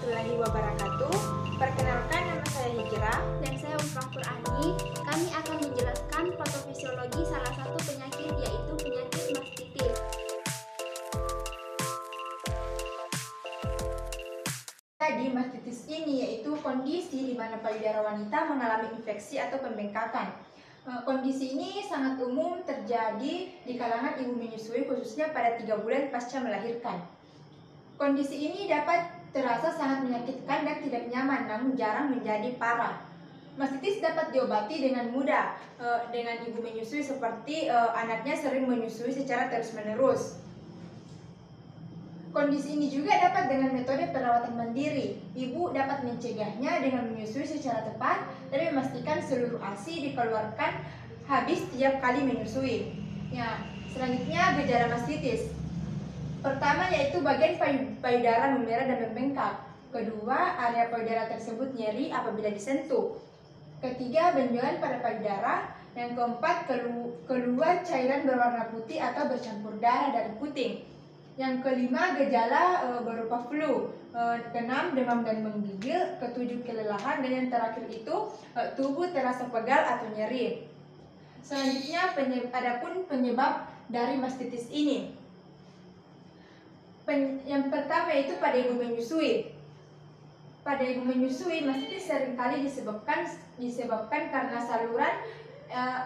warahmatullahi wabarakatuh. Perkenalkan, nama saya Hijrah. Dan saya Umrah Qur'ani. Kami akan menjelaskan patofisiologi salah satu penyakit, yaitu penyakit mastitis. Jadi, mastitis ini yaitu kondisi di mana payudara wanita mengalami infeksi atau pembengkakan. Kondisi ini sangat umum terjadi di kalangan ibu menyusui, khususnya pada 3 bulan pasca melahirkan. Kondisi ini dapat terasa sangat menyakitkan dan tidak nyaman, namun jarang menjadi parah. Mastitis dapat diobati dengan mudah dengan ibu menyusui, seperti anaknya sering menyusui secara terus-menerus. Kondisi ini juga dapat dengan metode perawatan mandiri. Ibu dapat mencegahnya dengan menyusui secara tepat dan memastikan seluruh ASI dikeluarkan habis tiap kali menyusui. Ya, selanjutnya gejala mastitis. Pertama yaitu bagian payudara memerah dan membengkak. Kedua, area payudara tersebut nyeri apabila disentuh. Ketiga, benjolan pada payudara. Yang keempat, keluar cairan berwarna putih atau bercampur darah dari puting. Yang kelima, gejala berupa flu. Keenam, demam dan menggigil. Ketujuh, kelelahan. Dan yang terakhir itu tubuh terasa pegal atau nyeri. Selanjutnya, adapun penyebab dari mastitis ini. Yang pertama yaitu pada ibu menyusui. Pada ibu menyusui, mastitis seringkali disebabkan karena saluran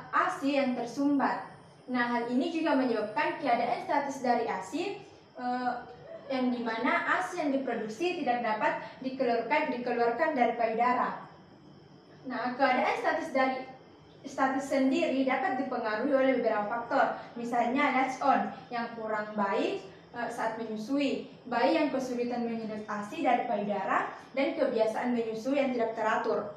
ASI yang tersumbat. Nah, hal ini juga menyebabkan keadaan status dari ASI yang dimana ASI yang diproduksi tidak dapat dikeluarkan dari payudara. Nah, keadaan status sendiri dapat dipengaruhi oleh beberapa faktor, misalnya latch on yang kurang baik saat menyusui, bayi yang kesulitan menyedot ASI dari payudara, dan kebiasaan menyusui yang tidak teratur.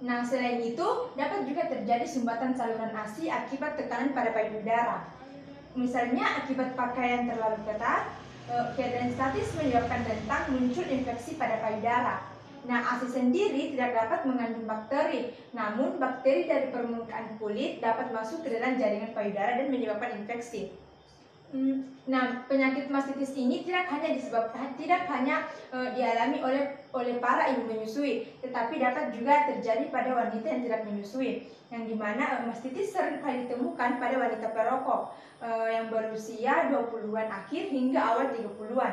Nah, selain itu dapat juga terjadi sumbatan saluran ASI akibat tekanan pada payudara. Misalnya akibat pakaian terlalu ketat, keadaan statis menyebabkan rentang muncul infeksi pada payudara. Nah, ASI sendiri tidak dapat mengandung bakteri, namun bakteri dari permukaan kulit dapat masuk ke dalam jaringan payudara dan menyebabkan infeksi. Nah, penyakit mastitis ini tidak hanya dialami oleh para ibu menyusui, tetapi dapat juga terjadi pada wanita yang tidak menyusui, yang dimana mastitis sering kali ditemukan pada wanita perokok yang berusia 20-an akhir hingga awal 30-an.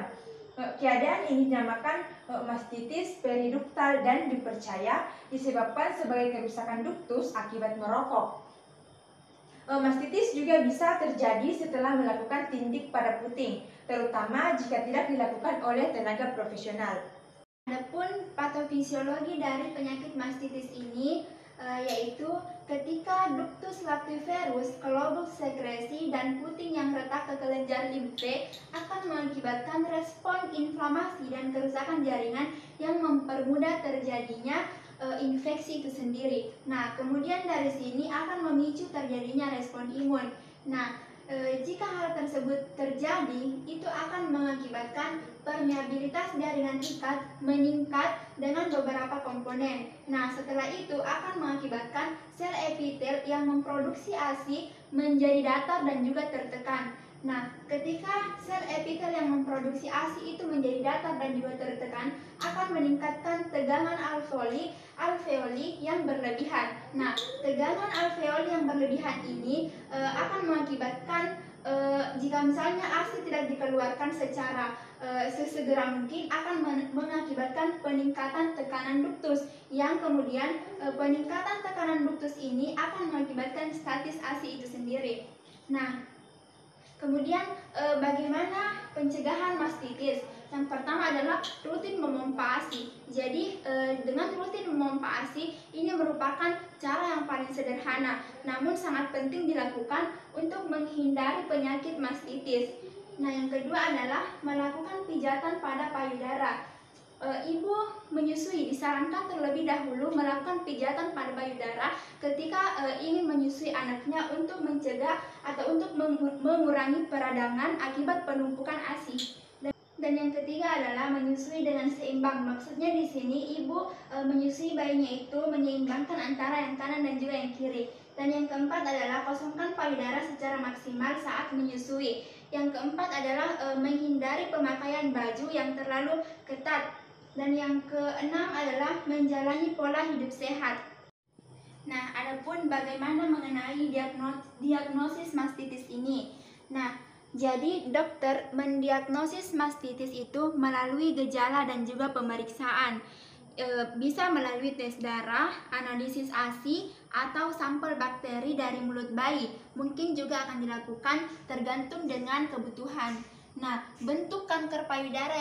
Keadaan ini dinamakan mastitis periduktal dan dipercaya disebabkan sebagai kerusakan duktus akibat merokok. Mastitis juga bisa terjadi setelah melakukan tindik pada puting, terutama jika tidak dilakukan oleh tenaga profesional. Adapun patofisiologi dari penyakit mastitis ini yaitu ketika ductus lactiferus, kelobuk sekresi, dan puting yang retak ke kelenjar limfe akan mengakibatkan respon inflamasi dan kerusakan jaringan yang mempermudah terjadinya infeksi itu sendiri. Nah, kemudian dari sini akan memicu terjadinya respon imun. Nah, jika hal tersebut terjadi, itu akan mengakibatkan permeabilitas jaringan ikat meningkat dengan beberapa komponen. Nah, setelah itu akan mengakibatkan sel epitel yang memproduksi ASI menjadi datar dan juga tertekan. Nah, ketika sel epitel yang memproduksi ASI itu menjadi datar dan juga tertekan, akan meningkatkan tegangan alveoli yang berlebihan. Nah, tegangan alveoli yang berlebihan ini akan mengakibatkan jika misalnya ASI tidak dikeluarkan secara sesegera mungkin, akan mengakibatkan peningkatan tekanan duktus, yang kemudian peningkatan tekanan duktus ini akan mengakibatkan statis ASI itu sendiri. Nah, kemudian bagaimana pencegahan mastitis? Yang pertama adalah rutin memompa ASI. Jadi dengan rutin memompa ASI ini merupakan cara yang paling sederhana, namun sangat penting dilakukan untuk menghindari penyakit mastitis. Nah, yang kedua adalah melakukan pijatan pada payudara. Ibu menyusui disarankan terlebih dahulu melakukan pijatan pada payudara ketika ingin menyusui anaknya untuk mencegah atau untuk mengurangi peradangan akibat penumpukan ASI. Dan yang ketiga adalah menyusui dengan seimbang. Maksudnya di sini ibu menyusui bayinya itu menyeimbangkan antara yang kanan dan juga yang kiri. Dan yang keempat adalah kosongkan payudara secara maksimal saat menyusui. Yang keempat adalah menghindari pemakaian baju yang terlalu ketat. Dan yang keenam adalah menjalani pola hidup sehat. Nah, adapun bagaimana mengenai diagnosis mastitis ini. Nah, jadi dokter mendiagnosis mastitis itu melalui gejala dan juga pemeriksaan. Bisa melalui tes darah, analisis ASI, atau sampel bakteri dari mulut bayi. Mungkin juga akan dilakukan tergantung dengan kebutuhan. Nah, bentuk kanker payudara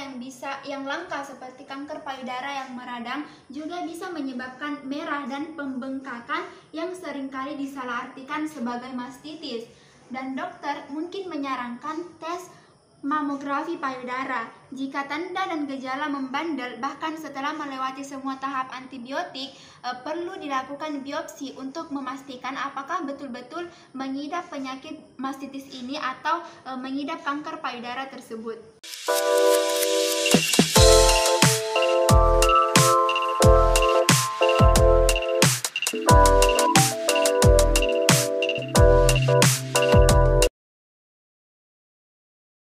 yang langka seperti kanker payudara yang meradang juga bisa menyebabkan merah dan pembengkakan yang seringkali disalahartikan sebagai mastitis. Dan dokter mungkin menyarankan tes mamografi payudara. Jika tanda dan gejala membandel bahkan setelah melewati semua tahap antibiotik, perlu dilakukan biopsi untuk memastikan apakah betul-betul mengidap penyakit mastitis ini atau mengidap kanker payudara tersebut.